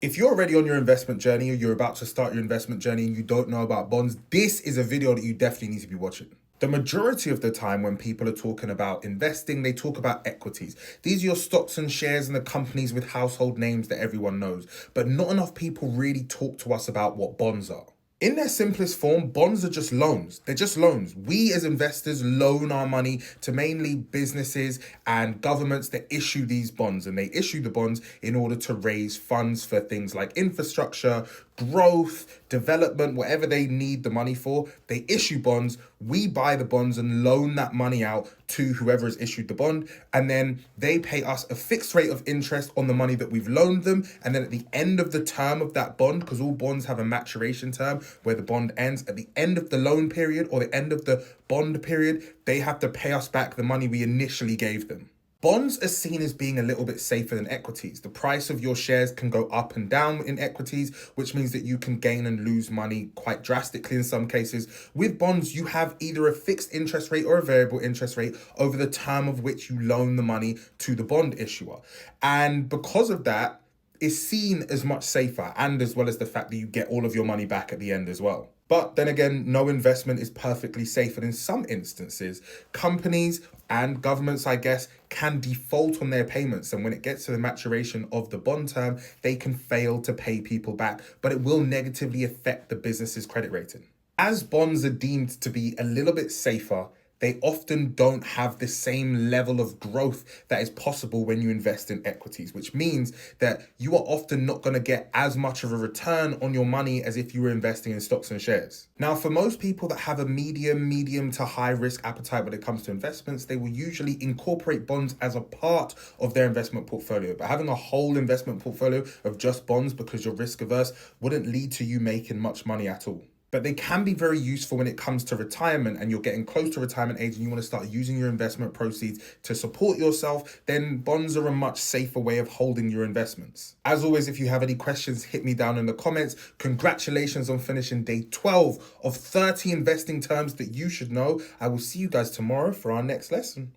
If you're already on your investment journey or you're about to start your investment journey and you don't know about bonds, this is a video that you definitely need to be watching. The majority of the time when people are talking about investing, they talk about equities. These are your stocks and shares and the companies with household names that everyone knows. But not enough people really talk to us about what bonds are. In their simplest form, bonds are just loans. They're just loans. We as investors loan our money to mainly businesses and governments that issue these bonds. And they issue the bonds in order to raise funds for things like infrastructure, growth, development, whatever they need the money for. They issue bonds. We buy the bonds and loan that money out to whoever has issued the bond. And then they pay us a fixed rate of interest on the money that we've loaned them. And then at the end of the term of that bond, because all bonds have a maturation term where the bond ends, at the end of the loan period or the end of the bond period, they have to pay us back the money we initially gave them. Bonds are seen as being a little bit safer than equities. The price of your shares can go up and down in equities, which means that you can gain and lose money quite drastically in some cases. With bonds, you have either a fixed interest rate or a variable interest rate over the term of which you loan the money to the bond issuer. And because of that, it's seen as much safer, and as well as the fact that you get all of your money back at the end as well. But then again, no investment is perfectly safe. And in some instances, companies and governments, I guess, can default on their payments. And when it gets to the maturation of the bond term, they can fail to pay people back, but it will negatively affect the business's credit rating. As bonds are deemed to be a little bit safer, they often don't have the same level of growth that is possible when you invest in equities, which means that you are often not going to get as much of a return on your money as if you were investing in stocks and shares. Now, for most people that have a medium to high risk appetite when it comes to investments, they will usually incorporate bonds as a part of their investment portfolio. But having a whole investment portfolio of just bonds because you're risk averse wouldn't lead to you making much money at all. But they can be very useful when it comes to retirement and you're getting close to retirement age and you want to start using your investment proceeds to support yourself. Then bonds are a much safer way of holding your investments. As always, if you have any questions, hit me down in the comments. Congratulations on finishing day 12 of 30 investing terms that you should know. I will see you guys tomorrow for our next lesson.